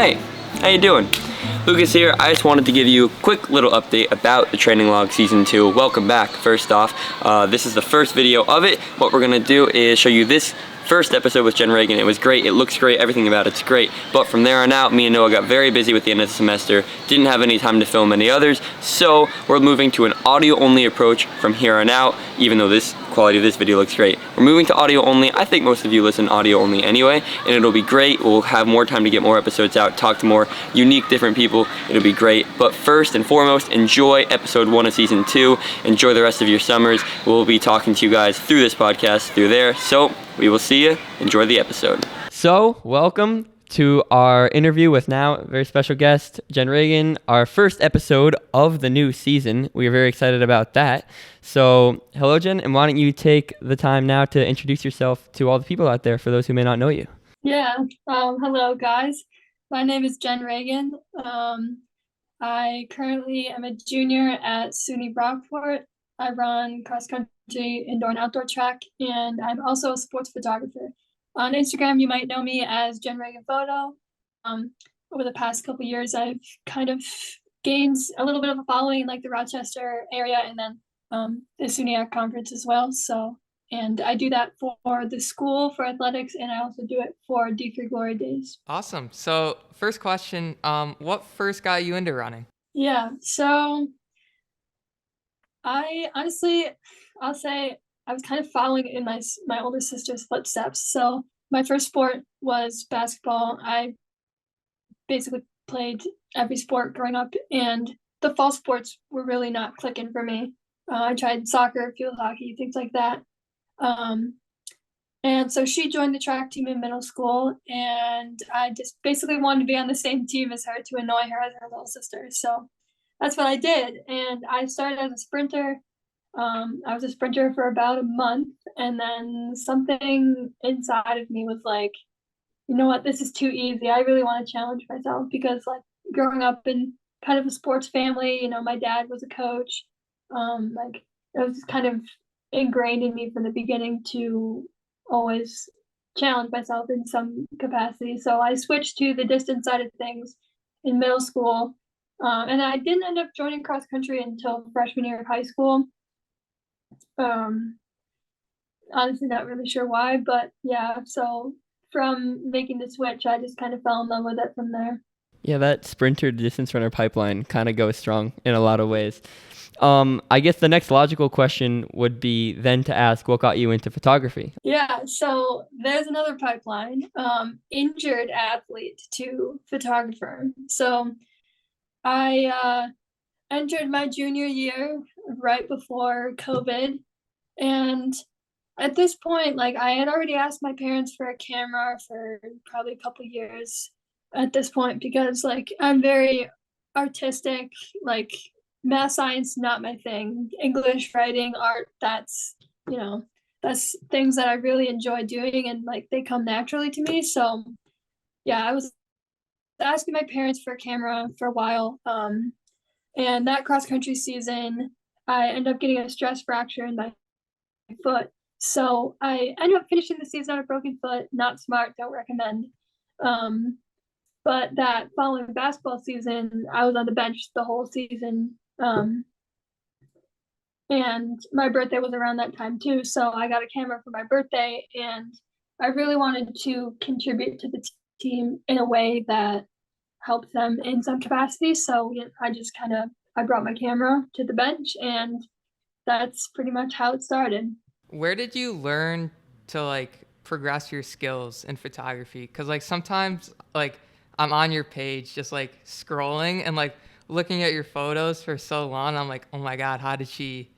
Hey, how you doing? Lucas here. I just wanted to give you a quick little update about the Training Log Season 2. Welcome back, first off. This is the first video of it. What we're going to do is show you this first episode with Jen Reagen. It was great, it looks great, everything about it's great. But from there on out, me and Noah got very busy with the end of the semester, didn't have any time to film any others, so we're moving to an audio-only approach from here on out, even though this quality of this video looks great. We're moving to audio only. I think most of you listen audio only anyway, and it'll be great. We'll have more time to get more episodes out, talk to more unique, different people. It'll be great. But first and foremost, enjoy episode 1 of season 2. Enjoy the rest of your summers. We'll be talking to you guys through this podcast, through there. So we will see you. Enjoy the episode. So, welcome to our interview with now a very special guest, Jen Reagen, our first episode of the new season. We are very excited about that. So, hello, Jen, and why don't you take the time now to introduce yourself to all the people out there for those who may not know you. Yeah, hello, guys. My name is Jen Reagen. I currently am a junior at SUNY Brockport. I run cross-country indoor and outdoor track, and I'm also a sports photographer. On Instagram, you might know me as Jen Reagen Photo. Over the past couple years, I've kind of gained a little bit of a following in like the Rochester area, and then the SUNY conference as well. So, and I do that for the school for athletics, and I also do it for D3 Glory Days. Awesome. So, first question, what first got you into running? Yeah, so I'll say I was kind of following in my older sister's footsteps. So my first sport was basketball. I basically played every sport growing up, and the fall sports were really not clicking for me. I tried soccer, field hockey, things like that. And so she joined the track team in middle school, and I just basically wanted to be on the same team as her to annoy her as her little sister. So that's what I did. And I started as a sprinter. I was a sprinter for about a month, and then something inside of me was like, you know what, this is too easy. I really want to challenge myself, because like growing up in kind of a sports family, you know, my dad was a coach. Like it was just kind of ingrained in me from the beginning to always challenge myself in some capacity. So I switched to the distance side of things in middle school. And I didn't end up joining cross country until freshman year of high school. Honestly, not really sure why, but yeah, so from making the switch, I just kind of fell in love with it from there. Yeah, that sprinter distance runner pipeline kind of goes strong in a lot of ways. I guess the next logical question would be then to ask, what got you into photography? Yeah, so there's another pipeline, injured athlete to photographer. So I entered my junior year right before COVID, and at this point, like I had already asked my parents for a camera for probably a couple years at this point, because like I'm very artistic, like math, science, not my thing. English, writing, art, that's, you know, that's things that I really enjoy doing, and like they come naturally to me. So yeah, I was asking my parents for a camera for a while. And that cross country season, I ended up getting a stress fracture in my foot. So I ended up finishing the season on a broken foot. Not smart, don't recommend. But that following basketball season, I was on the bench the whole season. And my birthday was around that time too. So I got a camera for my birthday, and I really wanted to contribute to the team in a way that helped them in some capacity. So you know, I brought my camera to the bench, and that's pretty much how it started. Where did you learn to like progress your skills in photography? Because like sometimes like I'm on your page just like scrolling and like looking at your photos for so long. I'm like, oh my God, how did she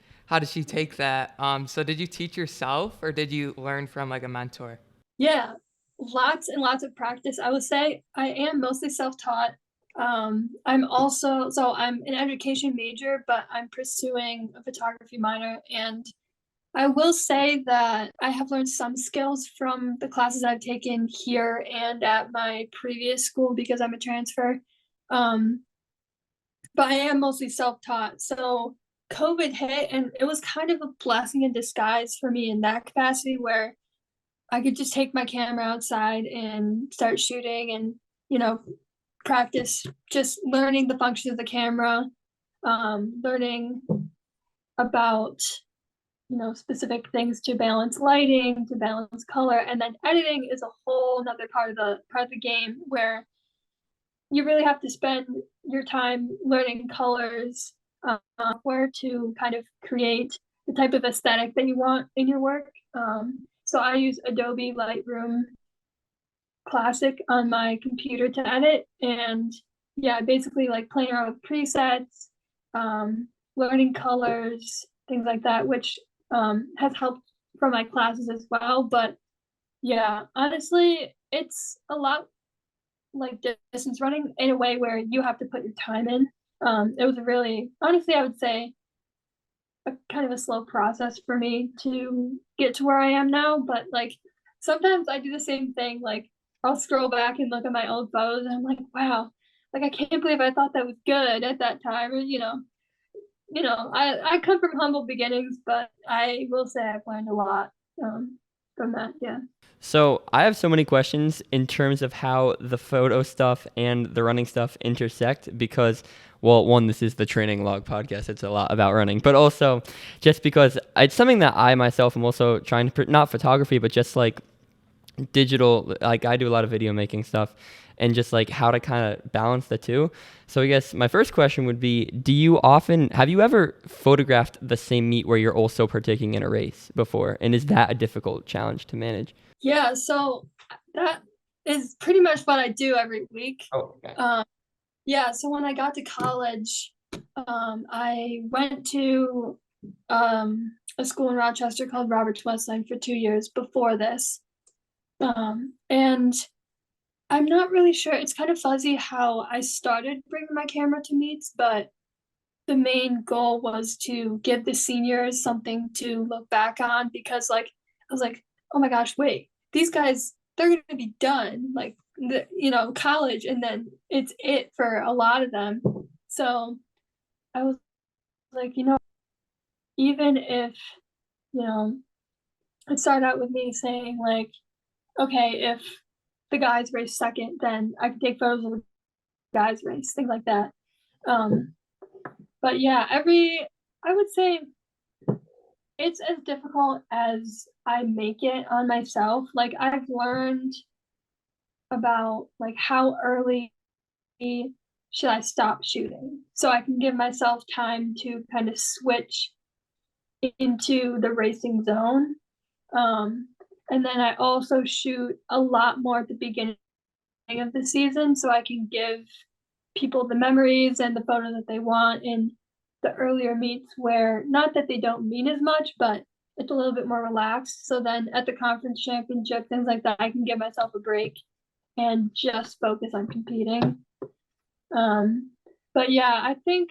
take that? So did you teach yourself, or did you learn from like a mentor? Yeah, lots and lots of practice. I would say I am mostly self-taught. I'm an education major, but I'm pursuing a photography minor, and I will say that I have learned some skills from the classes I've taken here and at my previous school, because I'm a transfer. But I am mostly self-taught. So COVID hit, and it was kind of a blessing in disguise for me in that capacity, where I could just take my camera outside and start shooting, and, you know, practice just learning the functions of the camera, learning about, specific things to balance lighting, to balance color, and then editing is a whole nother part of the game where you really have to spend your time learning colors, where to kind of create the type of aesthetic that you want in your work. So I use Adobe Lightroom Classic on my computer to edit, and yeah, basically like playing around with presets, learning colors, things like that, which has helped for my classes as well. But yeah, honestly, it's a lot like distance running in a way where you have to put your time in. It was really, honestly, I would say a kind of a slow process for me to get to where I am now. But like sometimes I do the same thing. Like I'll scroll back and look at my old photos and I'm like, wow, like I can't believe I thought that was good at that time. Or, I come from humble beginnings, but I will say I've learned a lot from that. Yeah. So I have so many questions in terms of how the photo stuff and the running stuff intersect because, well, one, this is the training log podcast. It's a lot about running, but also just because it's something that I myself am also trying to, not photography, but just like digital, like I do a lot of video making stuff and just like how to kind of balance the two. So I guess my first question would be, have you ever photographed the same meet where you're also partaking in a race before? And is that a difficult challenge to manage? Yeah, so that is pretty much what I do every week. Oh, okay. Yeah, so when I got to college, I went to a school in Rochester called Roberts Wesleyan for 2 years before this. And I'm not really sure, it's kind of fuzzy how I started bringing my camera to meets, but the main goal was to give the seniors something to look back on because like I was like, oh my gosh, wait, these guys, they're going to be done like college, and then it's it for a lot of them. So I was like, even if it started out with me saying like, okay, if the guys race second, then I can take photos of the guys race, things like that. But yeah, I would say it's as difficult as I make it on myself. Like I've learned about like how early should I stop shooting so I can give myself time to kind of switch into the racing zone. And then I also shoot a lot more at the beginning of the season so I can give people the memories and the photos that they want in the earlier meets where not that they don't mean as much, but it's a little bit more relaxed. So then at the conference championship, things like that, I can give myself a break and just focus on competing. But yeah, I think,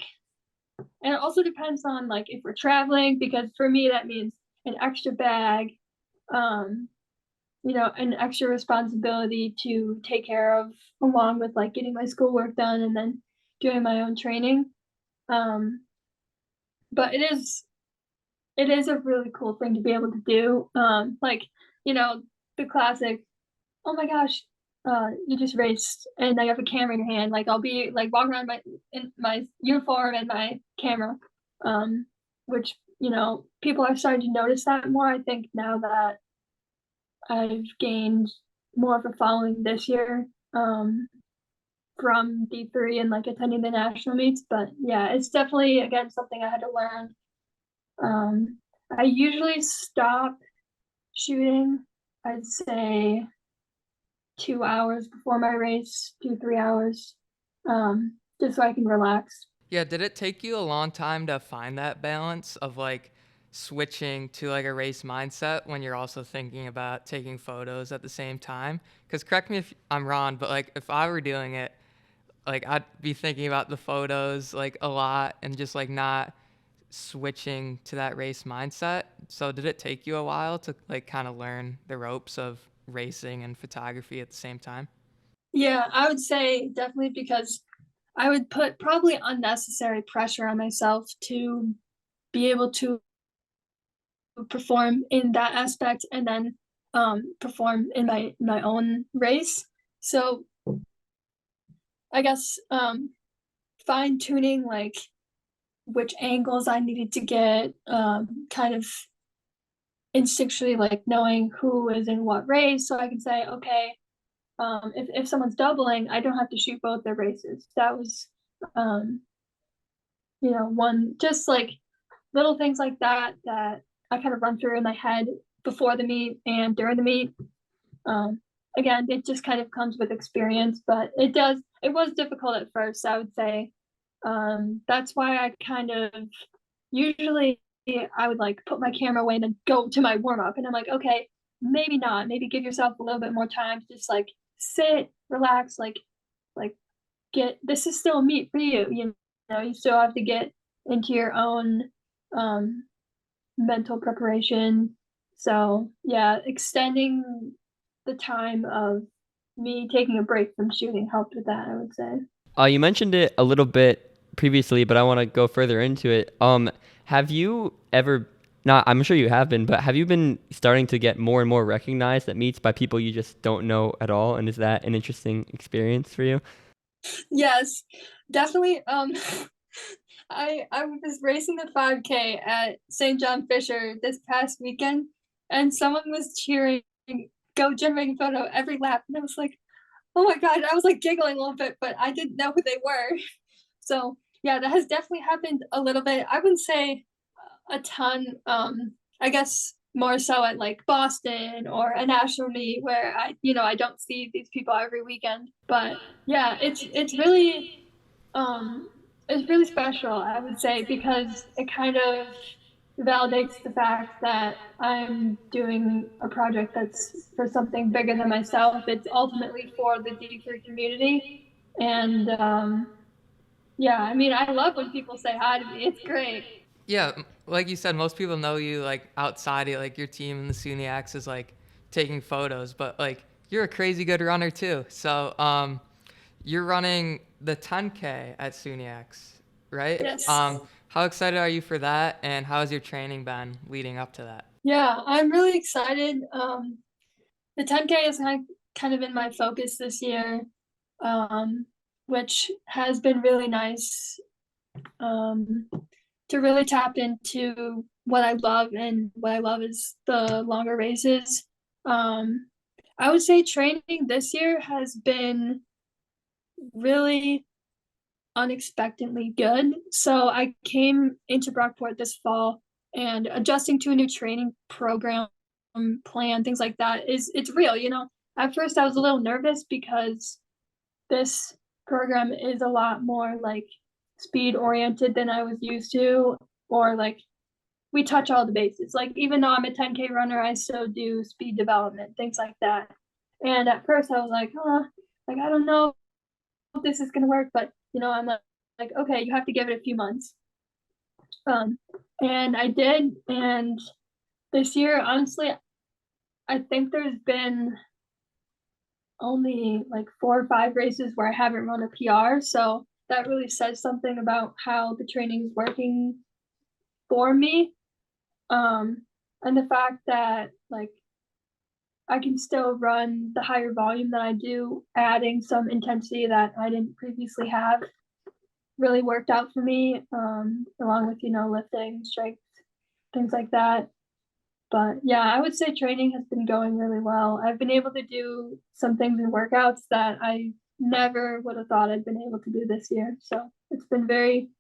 and it also depends on like if we're traveling, because for me that means an extra bag, an extra responsibility to take care of along with like getting my schoolwork done and then doing my own training. But it is a really cool thing to be able to do. The classic, oh my gosh, you just raced and I have a camera in your hand. Like I'll be like walking around in my uniform and my camera, which, people are starting to notice that more. I think now that I've gained more of a following this year, from D3 and like attending the national meets. But yeah, it's definitely, again, something I had to learn. I usually stop shooting, I'd say 2 hours before my race, 2-3 hours, just so I can relax. Yeah, did it take you a long time to find that balance of like switching to like a race mindset when you're also thinking about taking photos at the same time? Because correct me if I'm wrong, but like if I were doing it, like I'd be thinking about the photos like a lot and just like not switching to that race mindset. So did it take you a while to like kind of learn the ropes of racing and photography at the same time? Yeah, I would say definitely, because I would put probably unnecessary pressure on myself to be able to perform in that aspect and then perform in my own race. So I guess, fine tuning like which angles I needed to get, kind of instinctually like knowing who is in what race, so I can say, okay, if someone's doubling, I don't have to shoot both their races. That was, um, one just like little things like that that I kind of run through in my head before the meet and during the meet. Um, Again, it just kind of comes with experience, but it was difficult at first, I would say. That's why I kind of usually I would like put my camera away and then go to my warm up, and I'm like, okay, maybe not. Maybe give yourself a little bit more time to just like sit, relax, like get this is still a meet for you. You know, you still have to get into your own um mental preparation. So yeah, extending the time of me taking a break from shooting helped with that, I would say. You mentioned it a little bit previously, but I want to go further into it. Have you ever, not, I'm sure you have been, but have you been starting to get more and more recognized at meets by people you just don't know at all? And is that an interesting experience for you? Yes, definitely. I was racing the 5K at St. John Fisher this past weekend, and someone was cheering "Go Jen Reagen photo" every lap, and I was like, "Oh my god!" I was like giggling a little bit, but I didn't know who they were. So yeah, that has definitely happened a little bit. I wouldn't say a ton. I guess more so at like Boston or a national meet where I don't see these people every weekend. But yeah, um, it's really special, I would say, because it kind of validates the fact that I'm doing a project that's for something bigger than myself. It's ultimately for the D3 community. And yeah, I mean, I love when people say hi to me. It's great. Yeah, like you said, most people know you like outside of like your team and the Suniacs is like taking photos, but like you're a crazy good runner too. So you're running the 10K at Suniacs, right? Yes. How excited are you for that, and how has your training been leading up to that? Yeah, I'm really excited. The 10K is kind of in my focus this year, um, which has been really nice, um, to really tap into what I love, and what I love is the longer races. Um, I would say training this year has been really unexpectedly good. So I came into Brockport this fall, and adjusting to a new training program, plan, things like that it's real, At first I was a little nervous because this program is a lot more like speed oriented than I was used to, or like we touch all the bases. Like even though I'm a 10K runner, I still do speed development, things like that. And at first I was like, like I don't know if this is gonna work, but I'm like, okay, you have to give it a few months. Um, and I did, and this year, honestly, I think there's been only like 4 or 5 races where I haven't run a PR. So that really says something about how the training is working for me. And the fact that like I can still run the higher volume that I do, adding some intensity that I didn't previously have, really worked out for me, along with, lifting, strength, things like that. But yeah, I would say training has been going really well. I've been able to do some things in workouts that I never would have thought I'd been able to do this year. So it's been very,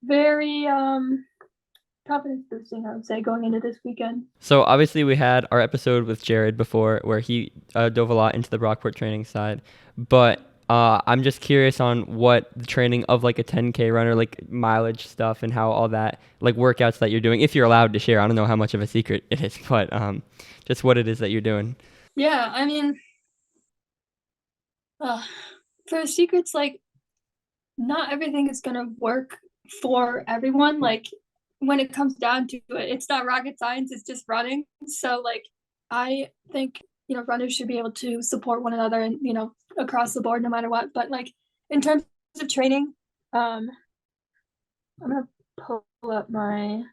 very confidence boosting, I would say, going into this weekend. So obviously we had our episode with Jared before where he dove a lot into the Brockport training side, but I'm just curious on what the training of like a 10K runner, like mileage stuff and how all that, like workouts that you're doing, if you're allowed to share. I don't know how much of a secret it is, but just what it is that you're doing. Yeah, I mean, for secrets, like not everything is gonna work for everyone. Like when it comes down to it, it's not rocket science, it's just running. So like I think, runners should be able to support one another and, across the board no matter what. But like in terms of training, I'm gonna pull up my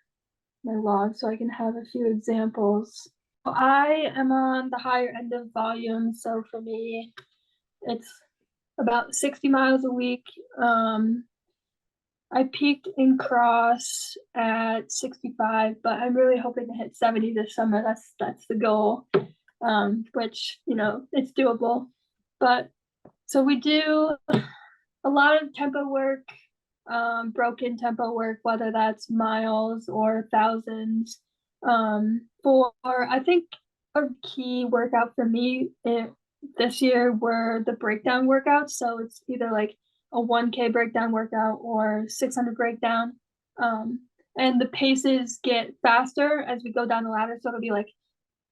log so I can have a few examples. I am on the higher end of volume, so for me it's about 60 miles a week. I peaked in cross at 65, but I'm really hoping to hit 70 this summer. That's the goal, which, it's doable. But so we do a lot of tempo work, broken tempo work, whether that's miles or thousands. I think a key workout for me this year were the breakdown workouts. So it's either like a 1K breakdown workout or 600 breakdown. And the paces get faster as we go down the ladder. So it'll be like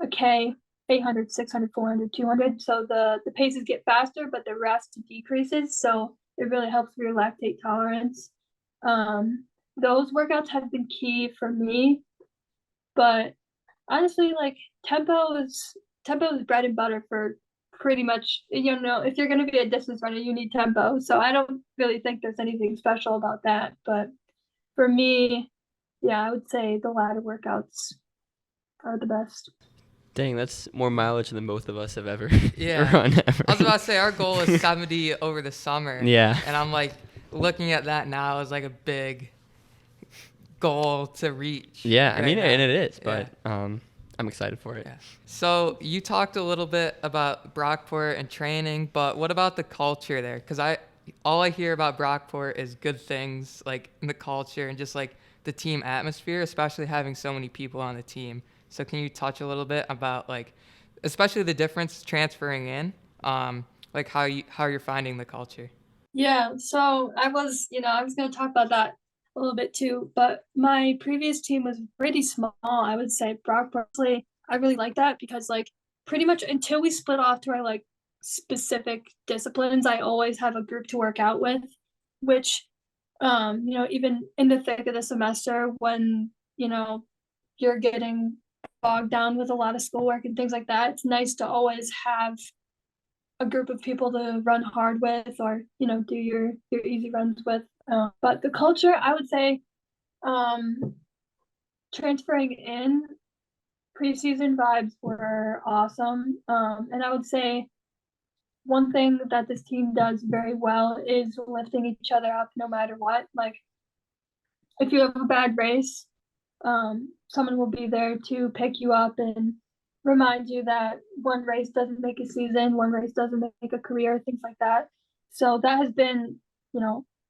a K, 800, 600, 400, 200. So the paces get faster, but the rest decreases. So it really helps with your lactate tolerance. Those workouts have been key for me, but honestly, like tempo is bread and butter for pretty much, if you're going to be a distance runner, you need tempo. So I don't really think there's anything special about that. But for me, yeah, I would say the ladder workouts are the best. Dang, that's more mileage than both of us have ever Yeah. run ever. I was about to say our goal is 70 over the summer. Yeah. And I'm like looking at that now as like a big goal to reach. Yeah, I right mean, now. and it is, Yeah. but I'm excited for it. Yeah. So you talked a little bit about Brockport and training, but what about the culture there? Because all I hear about Brockport is good things, like in the culture and just like the team atmosphere, especially having so many people on the team. So can you touch a little bit about like, especially the difference transferring in, like how you're finding the culture? Yeah, so I was going to talk about that a little bit too, but my previous team was pretty small. I would say Brockport. I really like that because like pretty much until we split off to our like specific disciplines, I always have a group to work out with, which even in the thick of the semester when, you're getting bogged down with a lot of schoolwork and things like that, it's nice to always have a group of people to run hard with or, do your easy runs with. But the culture, I would say, transferring in, preseason vibes were awesome. And I would say one thing that this team does very well is lifting each other up no matter what. Like if you have a bad race, someone will be there to pick you up and remind you that one race doesn't make a season, one race doesn't make a career, things like that. So that has been,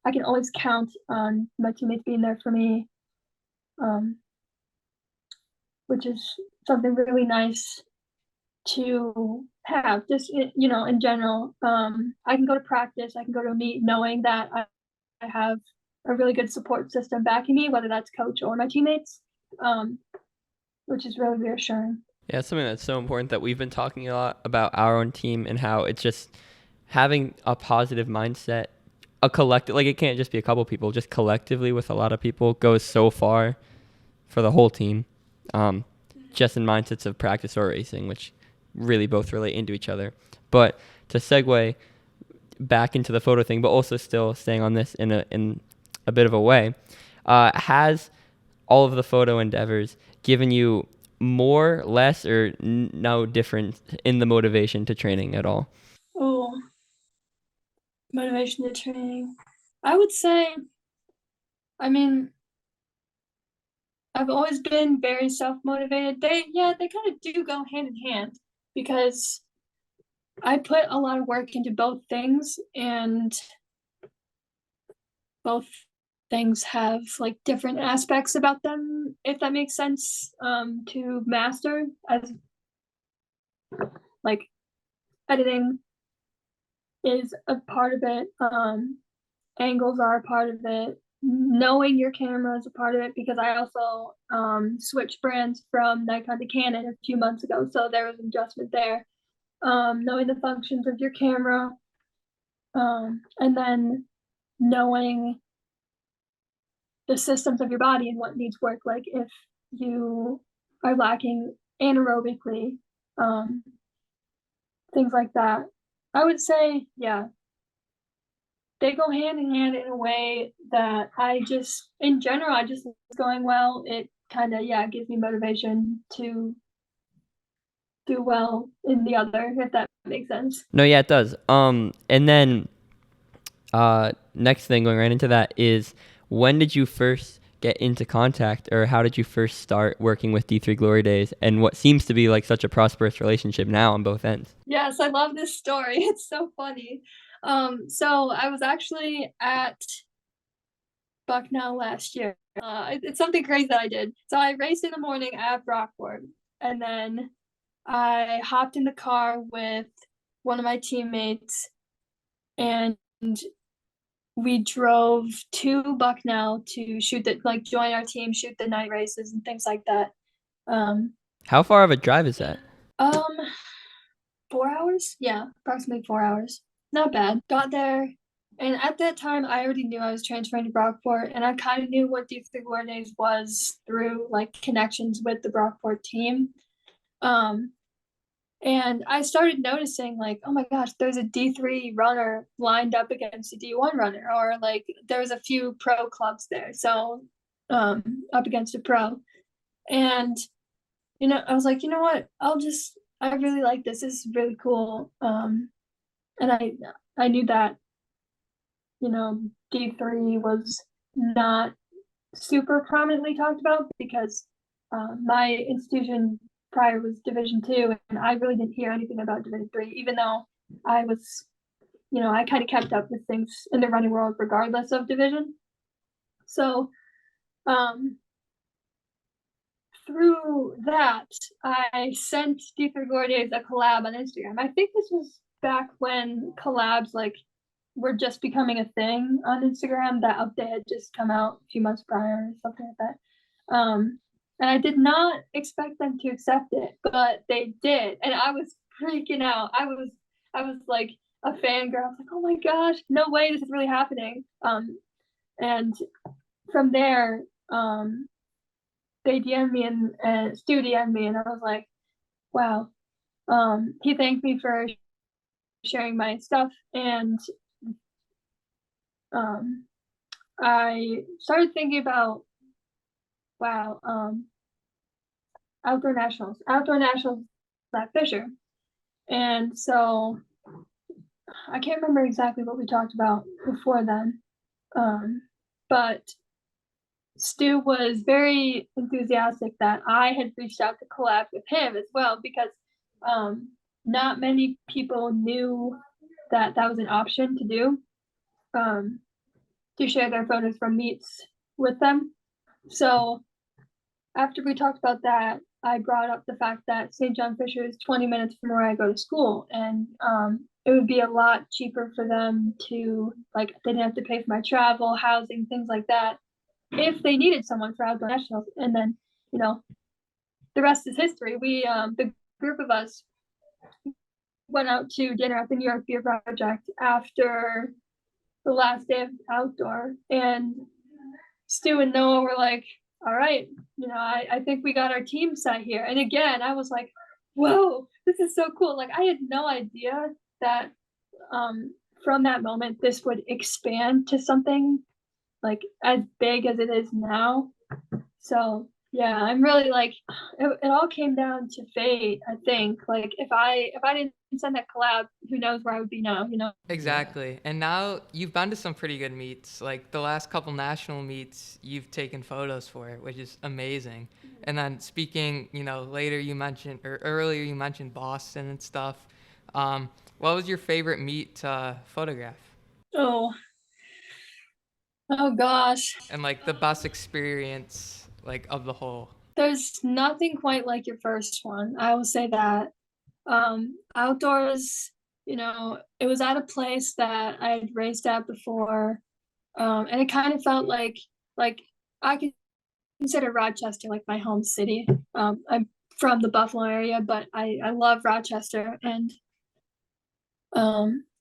I can always count on my teammates being there for me, which is something really nice to have. Just, in general, I can go to practice, I can go to a meet knowing that I have a really good support system backing me, whether that's coach or my teammates, which is really reassuring. Yeah, it's something that's so important that we've been talking a lot about our own team and how it's just having a positive mindset, a collective, like it can't just be a couple people, just collectively with a lot of people goes so far for the whole team, just in mindsets of practice or racing, which really both relate into each other. But to segue back into the photo thing, but also still staying on this in a bit of a way, has all of the photo endeavors given you more, less, or no difference in the motivation to training at all? Oh, motivation to training. I would say, I mean, I've always been very self-motivated. They kind of do go hand in hand because I put a lot of work into both things, and both things have like different aspects about them, if that makes sense, to master. As like editing is a part of it, angles are a part of it, knowing your camera is a part of it, because I also switched brands from Nikon to Canon a few months ago, so there was an adjustment there. Knowing the functions of your camera, and then knowing the systems of your body and what needs work, like if you are lacking anaerobically, things like that. I would say, yeah, they go hand in hand in a way that in general, it's going well. It kind of, gives me motivation to do well in the other, if that makes sense. No, yeah, it does. And then Next thing, going right into that, is when did you first get into contact, or how did you first start working with D3 Glory Days, and what seems to be like such a prosperous relationship now on both ends? Yes, I love this story. It's so funny. So I was actually at Bucknell last year. It's something crazy that I did. So I raced in the morning at Brockport, and then I hopped in the car with one of my teammates, and we drove to Bucknell to join our team, shoot the night races and things like that. How far of a drive is that? Um, 4 hours? Yeah, approximately 4 hours. Not bad. Got there, and at that time, I already knew I was transferring to Brockport, and I kind of knew what D3 Glory Days was through like connections with the Brockport team. And I started noticing like, oh my gosh, there's a D3 runner lined up against a D1 runner, or like there's a few pro clubs there, so up against a pro. And I was like, you know what? I really like this. This is really cool. And I knew that, D3 was not super prominently talked about because my institution prior was Division 2, and I really didn't hear anything about Division 3, even though I was, I kind of kept up with things in the running world regardless of division. So through that, I sent D3 Glory Days a collab on Instagram. I think this was back when collabs were just becoming a thing on Instagram. That update had just come out a few months prior or something like that. And I did not expect them to accept it, but they did, and I was freaking out. I was like a fangirl. I was like, oh my gosh, no way, this is really happening. And from there, they DM'd me, and Stu DM'd me, and I was like, wow. He thanked me for sharing my stuff, and I started thinking about, wow, outdoor nationals at Fisher. And so I can't remember exactly what we talked about before then, but Stu was very enthusiastic that I had reached out to collab with him as well, because not many people knew that that was an option to do, to share their photos from meets with them. So after we talked about that, I brought up the fact that St. John Fisher is 20 minutes from where I go to school, and it would be a lot cheaper for them to, they didn't have to pay for my travel, housing, things like that, if they needed someone for outdoor nationals. And then, the rest is history. We, the group of us, went out to dinner at the New York Beer Project after the last day of outdoor, and Stu and Noah were like, all right, I think we got our team set here. And again, I was like, whoa, this is so cool. Like, I had no idea that from that moment this would expand to something like as big as it is now. So yeah, I'm really it all came down to fate, I think. Like, if I didn't send that collab, who knows where I would be now, Exactly. And now you've been to some pretty good meets. Like the last couple national meets, you've taken photos for it, which is amazing. And then speaking, earlier you mentioned Boston and stuff. What was your favorite meet to photograph? Oh gosh. And the best experience of the whole. There's nothing quite like your first one. I will say that. Outdoors, it was at a place that I had raced at before. And it kind of felt like I could consider Rochester like my home city. I'm from the Buffalo area, but I love Rochester, and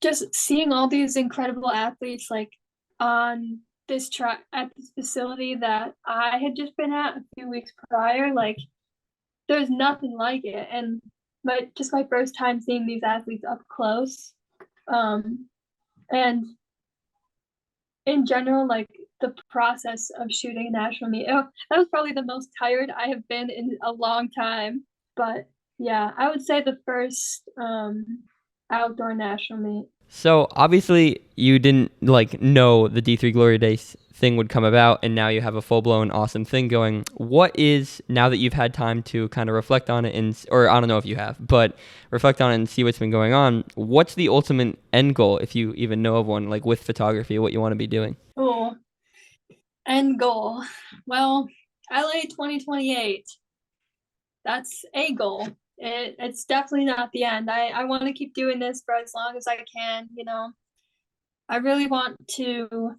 just seeing all these incredible athletes on this track at this facility that I had just been at a few weeks prior, there's nothing like it. And my first time seeing these athletes up close, and in general, the process of shooting a national meet, that was probably the most tired I have been in a long time. But yeah, I would say the first outdoor national meet. So obviously you didn't like know the D3 Glory Days thing would come about, and now you have a full-blown awesome thing going. What is, now that you've had time to kind of reflect on it, and or I don't know if you have, but reflect on it and see what's been going on, what's the ultimate end goal, if you even know of one, like with photography, what you want to be doing? Oh, end goal. Well, LA 2028. That's a goal. It's definitely not the end. I want to keep doing this for as long as I can, you know. I really want to,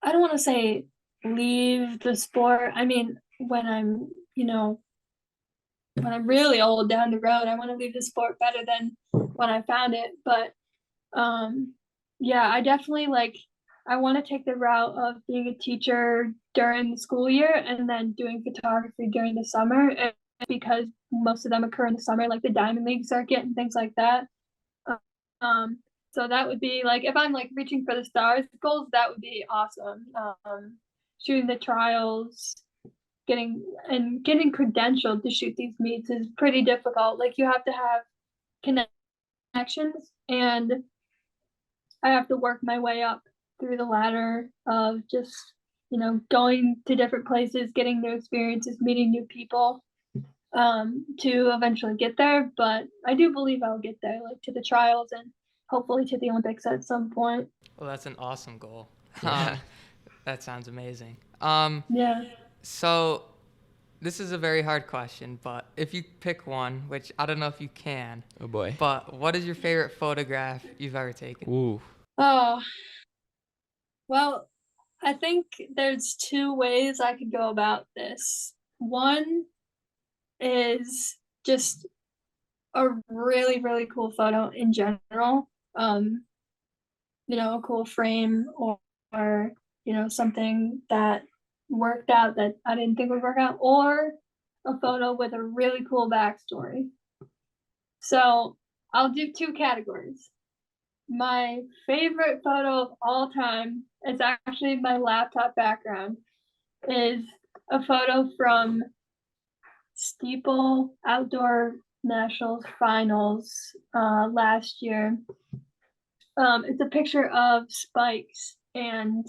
I don't want to say leave the sport. I mean, when I'm, you know, when I'm really old down the road, I want to leave the sport better than when I found it. But yeah, I definitely like, I want to take the route of being a teacher during the school year and then doing photography during the summer, because most of them occur in the summer, like the Diamond League circuit and things like that. Um, so that would be like, if I'm like reaching for the stars goals, that would be awesome. Shooting the trials, getting credentialed to shoot these meets is pretty difficult. Like you have to have connections, and I have to work my way up through the ladder of just, you know, going to different places, getting new experiences, meeting new people, to eventually get there. But I do believe I'll get there, like to the trials and hopefully to the Olympics at some point. Well, that's an awesome goal. Yeah. That sounds amazing. Yeah. So this is a very hard question, but if you pick one, which I don't know if you can, Oh boy. but what is your favorite photograph you've ever taken? Ooh. Oh, well, I think there's two ways I could go about this. One is just a really, really cool photo in general. You know, a cool frame, or you know, something that worked out that I didn't think would work out, or a photo with a really cool backstory. So I'll do two categories. My favorite photo of all time is actually my laptop background, is a photo from Steeple Outdoor Nationals Finals last year. It's a picture of spikes, and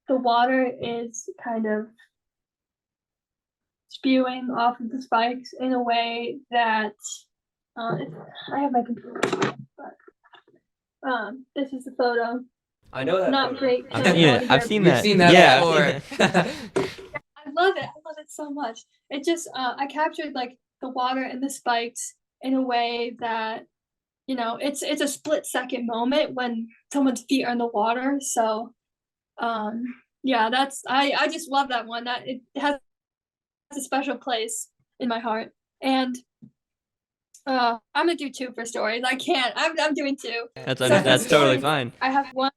the water is kind of spewing off of the spikes in a way that I have my computer, but this is the photo. I know that. Not great. I've seen it. I've seen We've that. seen that Yeah. before. I love it. I love it so much. It just I captured like the water and the spikes in a way that, you know, it's a split second moment when someone's feet are in the water. So yeah, that's I just love that one. That it has a special place in my heart. And I'm gonna do two for stories. I can't. I'm doing two. That's So that's for totally stories, fine. I have one.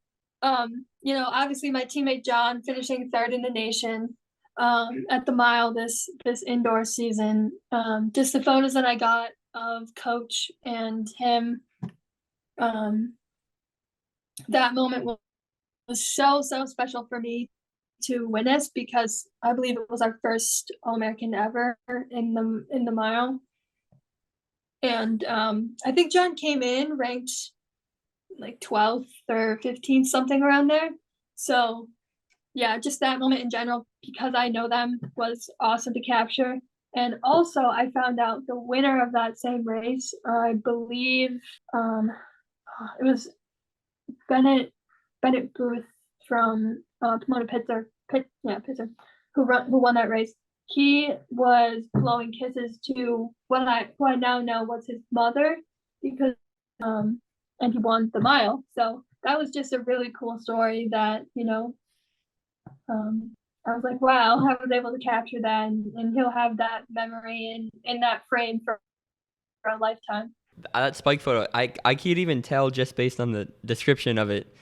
You know, obviously my teammate John finishing third in the nation at the mile this indoor season. Just the photos that I got of Coach and him. That moment was so special for me to witness, because I believe it was our first All-American ever in the mile. And I think John came in ranked like 12th or 15th, something around there. So yeah, just that moment in general, because I know them, was awesome to capture. And also I found out the winner of that same race, I believe it was Bennett Booth from Pomona Pitzer, who won that race. He was blowing kisses to who I now know was his mother, because and he won the mile. So that was just a really cool story that, you know, I was like, wow, I was able to capture that, and he'll have that memory in that frame for a lifetime. That spike photo, I can't even tell just based on the description of it,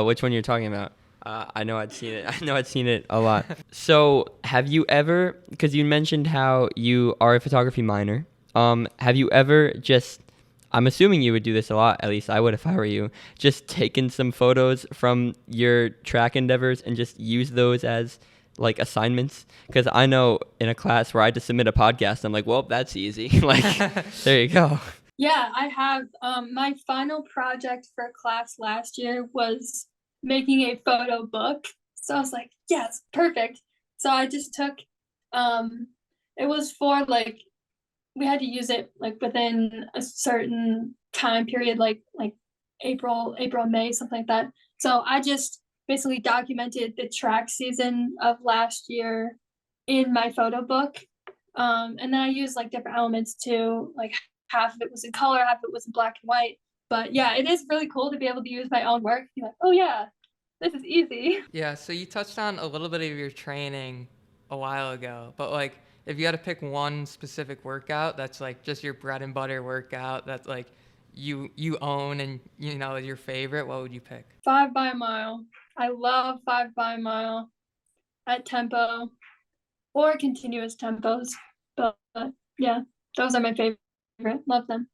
which one you're talking about. I know I'd seen it. I know I'd seen it a lot. So have you ever, because you mentioned how you are a photography minor, have you ever just, I'm assuming you would do this a lot, at least I would if I were you, just taken some photos from your track endeavors and just use those as like assignments? Because I know in a class where I had to submit a podcast, I'm like, well, that's easy. Like, there you go. Yeah, I have. My final project for class last year was making a photo book. So I was like, yes, perfect. So I just took, um, it was for like, we had to use it like within a certain time period, like April, May, something like that. So I just basically documented the track season of last year in my photo book. And then I used like different elements too, like half of it was in color, half of it was in black and white. But yeah, it is really cool to be able to use my own work. Be like, oh yeah, this is easy. Yeah, so you touched on a little bit of your training a while ago, but like if you had to pick one specific workout that's like just your bread and butter workout that like you own and you know is your favorite, what would you pick? 5 by a mile. I love 5 by a mile at tempo or continuous tempos. But yeah, those are my favorite. Love them.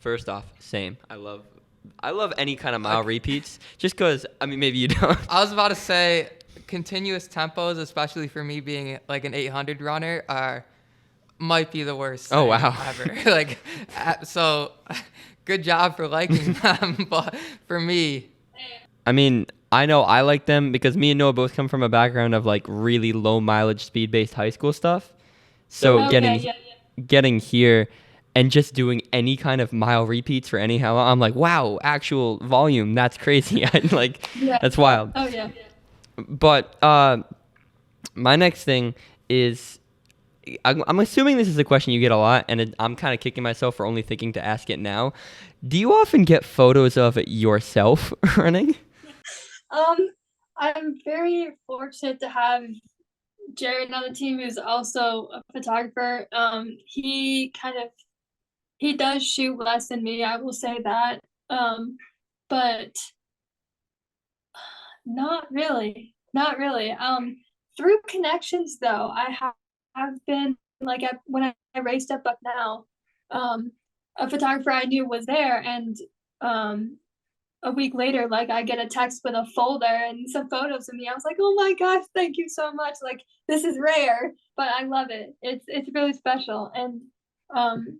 First off, same. I love any kind of mile Okay. repeats. Just cause I mean maybe you don't. I was about to say continuous tempos, especially for me being like an 800 runner, are might be the worst Oh, thing wow. ever. Like, so good job for liking them, but for me, I mean, I know I like them because me and Noah both come from a background of like really low mileage speed based high school stuff. So Okay, getting yeah. getting here and just doing any kind of mile repeats for any how I'm like, wow, actual volume, that's crazy. I like Yeah. that's wild. Oh yeah. But my next thing is I'm assuming this is a question you get a lot, and I'm kind of kicking myself for only thinking to ask it now. Do you often get photos of yourself running? Um, I'm very fortunate to have Jared on the team who's also a photographer. He does shoot less than me, I will say that. But not really. Not really. Through connections though, have been like when I raced at Bucknell, um, a photographer I knew was there, and um, a week later, like I get a text with a folder and some photos of me. I was like, oh my gosh, thank you so much. Like this is rare, but I love it. It's really special, and um,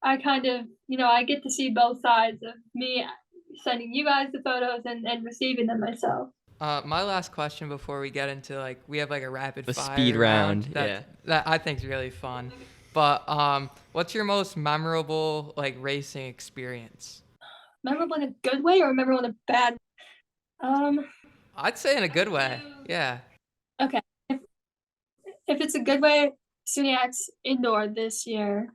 I kind of I get to see both sides of me sending you guys the photos and receiving them myself. my last question before we get into like we have like a rapid The fire speed round, that yeah. that I think is really fun. But what's your most memorable like racing experience? Memorable in a good way or memorable in a bad? Um, I'd say in a good way. Yeah. okay. If it's a good way, SUNYAC's indoor this year.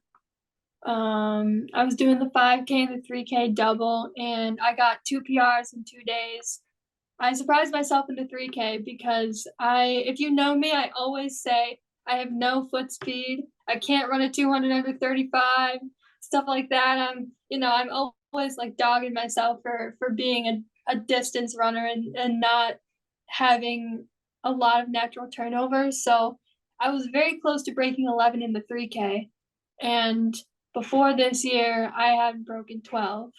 I was doing the 5K and the 3K double, and I got 2 PRs in 2 days. I surprised myself in the 3K because if you know me, I always say I have no foot speed. I can't run a 200 under 35, stuff like that. I'm always like dogging myself for being a distance runner and not having a lot of natural turnovers. So I was very close to breaking 11 in the 3K. And before this year, I had broken 12.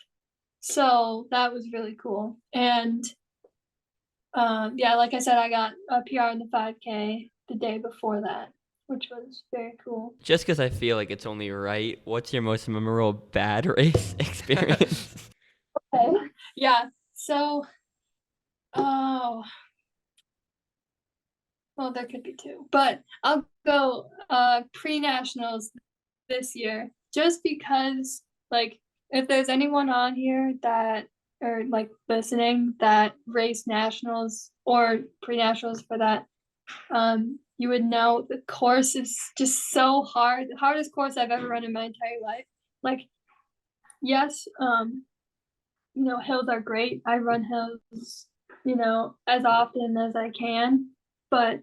So that was really cool. And yeah, like I said, I got a PR in the 5K the day before that, which was very cool. Just because I feel like it's only right, what's your most memorable bad race experience? Okay. Yeah. So, oh, well, there could be two, but I'll go pre-nationals this year just because, like, if there's anyone on here that or like listening that race nationals or pre-nationals for that, you would know the course is just so hard, the hardest course I've ever run in my entire life. Like, yes, hills are great. I run hills, as often as I can, but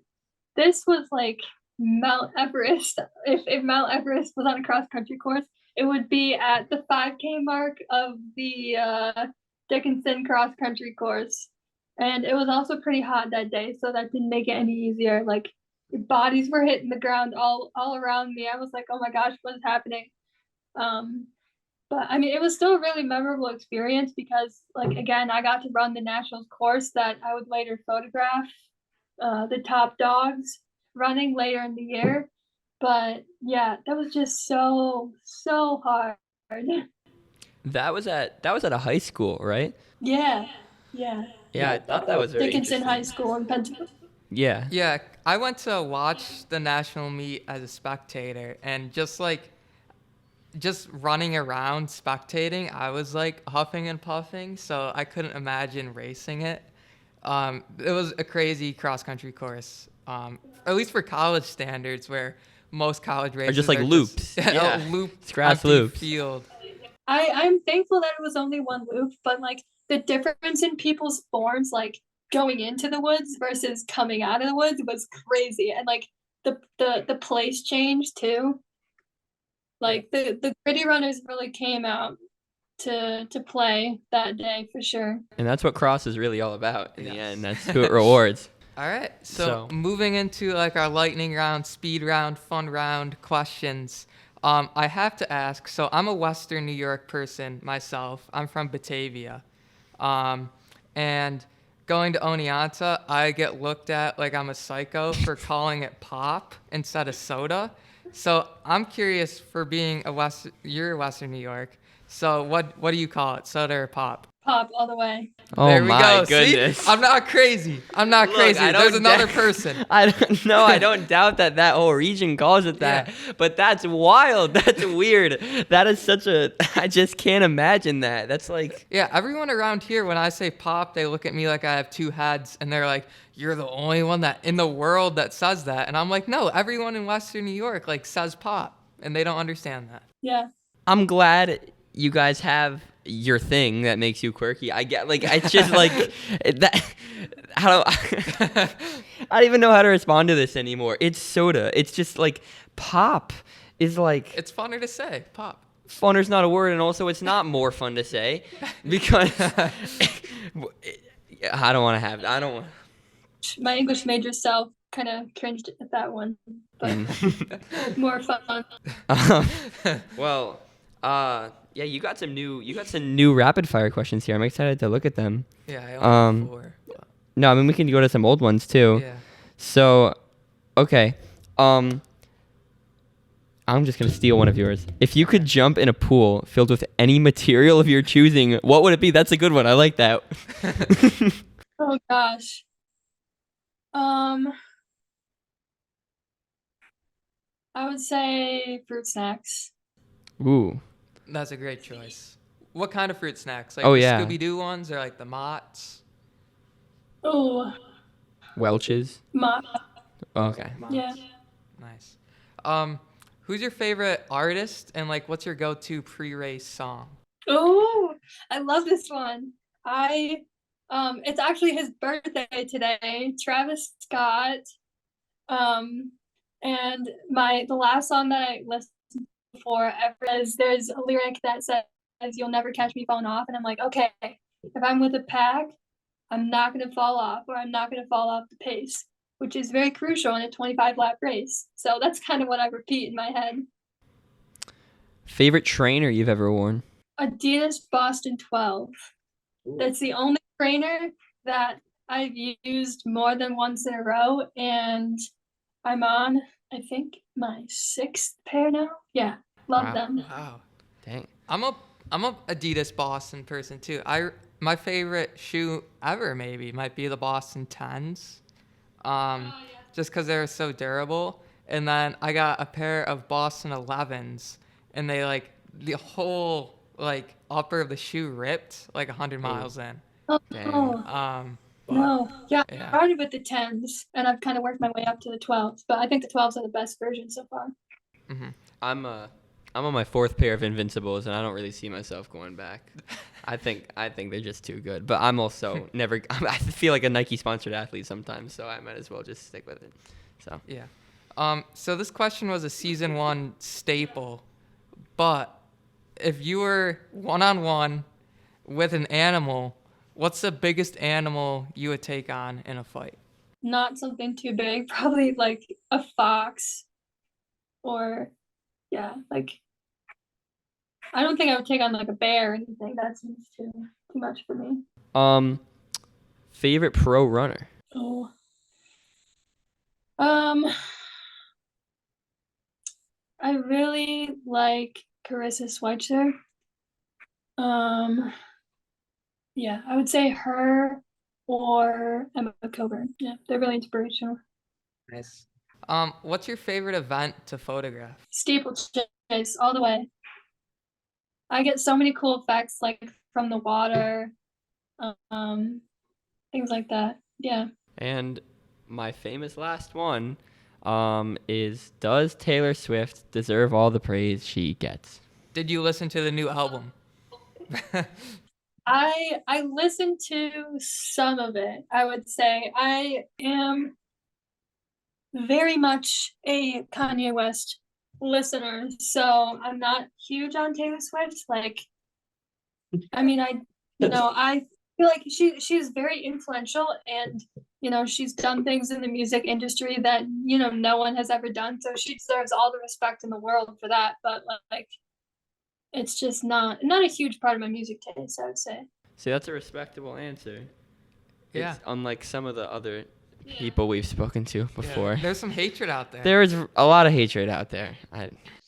this was like Mount Everest. If Mount Everest was on a cross country course, it would be at the 5K mark of the Dickinson cross country course. And it was also pretty hot that day, so that didn't make it any easier. Like bodies were hitting the ground all around me. I was like, oh my gosh, what's happening? Um, but I mean, it was still a really memorable experience because, like, again, I got to run the nationals course that I would later photograph the top dogs running later in the year. But yeah, that was just so hard. That was at a high school, right? Yeah, yeah. Yeah, I thought that was very Dickinson High interesting. School in Pennsylvania. Yeah. Yeah, I went to watch the national meet as a spectator, and just running around spectating, I was like huffing and puffing, so I couldn't imagine racing it. It was a crazy cross country course, at least for college standards, where most college races just like are loops. Just, Yeah. a loop, It's grass empty loops. field. I'm thankful that it was only one loop, but like the difference in people's forms, like going into the woods versus coming out of the woods, was crazy, and like the place change too. Like the gritty runners really came out to play that day for sure. And that's what cross is really all about in the Yes. end. That's who it rewards. All right, so moving into like our lightning round, speed round, fun round questions. I have to ask, so I'm a Western New York person myself. I'm from Batavia. And going to Oneonta, I get looked at like I'm a psycho for calling it pop instead of soda. So I'm curious, for being you're Western New York. So what do you call it, soda or pop? Pop all the way. Oh There we my go. goodness. See? I'm not crazy. Look, I There's don't another doubt- person. I don't doubt that whole region calls it that. Yeah. But that's wild. That's weird. That is I just can't imagine that. That's like, Yeah, everyone around here, when I say pop, they look at me like I have two heads, and they're like, "You're the only one that in the world that says that." And I'm like, "No, everyone in Western New York like says pop, and they don't understand that." Yeah. I'm glad you guys have your thing that makes you quirky. I get like, I just like that. How do I don't even know how to respond to this anymore. It's soda. It's just like pop is like, It's funner to say pop. funner's not a word, and also it's not more fun to say because I don't want to have. I don't want. My English major self kind of cringed at that one, but more fun. Well, yeah, you got some new rapid fire questions here. I'm excited to look at them. Yeah, I only have 4. But No, I mean we can go to some old ones too. yeah. So, okay. I'm just gonna steal one of yours. If you could jump in a pool filled with any material of your choosing, what would it be? That's a good one. I like that. Oh gosh. I would say fruit snacks. Ooh. That's a great choice. What kind of fruit snacks? Like Oh, the yeah. Scooby-Doo ones, or like the Mott's? Oh, Welch's. mom. Okay. Yeah. Nice. Who's your favorite artist, and like what's your go-to pre-race song? Oh, I love this one. It's actually his birthday today, Travis Scott. And the last song that I listened for ever is, there's a lyric that says, "You'll never catch me falling off," and I'm like, okay, if I'm with a pack, I'm not gonna fall off, or I'm not gonna fall off the pace, which is very crucial in a 25 lap race. So that's kind of what I repeat in my head. Favorite trainer you've ever worn? Adidas Boston 12. That's the only trainer that I've used more than once in a row, and I'm on, I think, my 6th pair now. Yeah, love Wow. them. Wow. Dang. I'm a Adidas Boston person too. My favorite shoe ever maybe might be the Boston 10s. Just because they're so durable. And then I got a pair of Boston 11s, and they like the whole like upper of the shoe ripped like 100 miles in. Oh, Dang. But, no. Yeah, I yeah. started with the 10s, and I've kind of worked my way up to the 12s, but I think the 12s are the best version so far. I'm on my 4th pair of Invincibles, and I don't really see myself going back. I think they're just too good. But I'm also never. I feel like a Nike sponsored athlete sometimes, so I might as well just stick with it. So Yeah. So this question was a season 1 staple, but if you were one-on-one with an animal, what's the biggest animal you would take on in a fight? Not something too big, probably like a fox, or yeah, like I don't think I would take on like a bear or anything. That seems too much for me. Favorite pro runner? Oh. I really like Carissa Schweitzer. Yeah, I would say her or Emma Coburn. Yeah, they're really inspirational. Nice. What's your favorite event to photograph? Steeplechase all the way. I get so many cool effects like from the water, um, things like that. Yeah. And my famous last one is, does Taylor Swift deserve all the praise she gets? Did you listen to the new album? I listened to some of it. I would say I am very much a Kanye West listener, so I'm not huge on Taylor Swift. Like, I mean, I feel like she's very influential, and she's done things in the music industry that no one has ever done. So she deserves all the respect in the world for that. But like, it's just not a huge part of my music taste, I would say. See, that's a respectable answer. Yeah. It's unlike some of the other people we've spoken to before. Yeah. There's some hatred out there. There is a lot of hatred out there.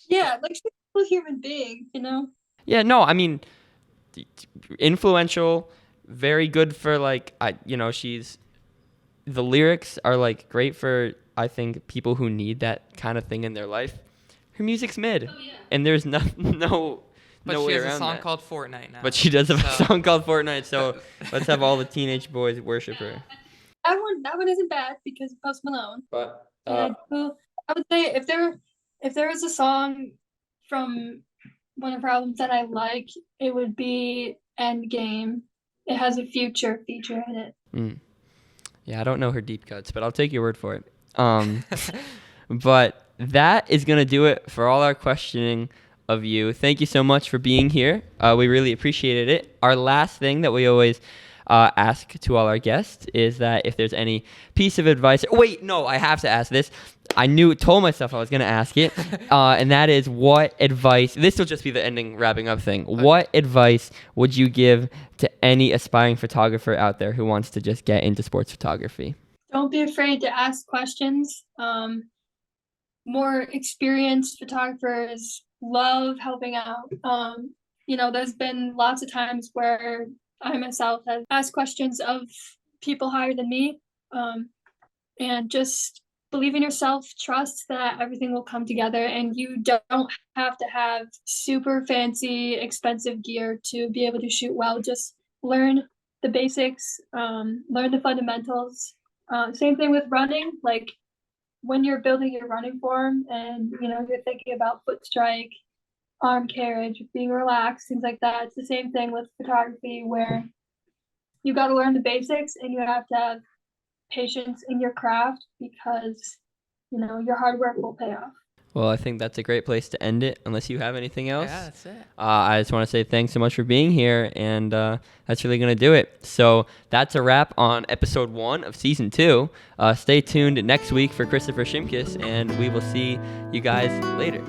Yeah, like she's a human being, Yeah, no, I mean, influential, very good for like, the lyrics are like great for, I think, people who need that kind of thing in their life. Her music's mid, and there's no way around that. But she has a song called Fortnite now. But she does have a song called Fortnite, so let's have all the teenage boys worship her. That one isn't bad because of Post Malone. But I would say if there was a song from one of her albums that I like, it would be Endgame. It has a Future feature in it. Yeah, I don't know her deep cuts, but I'll take your word for it. But that is going to do it for all our questioning of you. Thank you so much for being here. We really appreciated it. Our last thing that we always ask to all our guests is that if there's any piece of advice. Wait, no, I have to ask this. Told myself I was going to ask it. And that is, what advice, this will just be the ending wrapping up thing. Okay. What advice would you give to any aspiring photographer out there who wants to just get into sports photography? Don't be afraid to ask questions. More experienced photographers love helping out. There's been lots of times where I myself have asked questions of people higher than me, and just believe in yourself, trust that everything will come together, and you don't have to have super fancy, expensive gear to be able to shoot well. Just learn the basics, learn the fundamentals. Same thing with running. Like, when you're building your running form and you're thinking about foot strike, arm carriage, being relaxed, things like that, it's the same thing with photography, where you got to learn the basics and you have to have patience in your craft, because your hard work will pay off. Well, I think that's a great place to end it, unless you have anything else. Yeah, that's it. I just want to say thanks so much for being here, and that's really going to do it. So that's a wrap on episode 1 of season 2. Stay tuned next week for Christopher Shimkus, and we will see you guys later.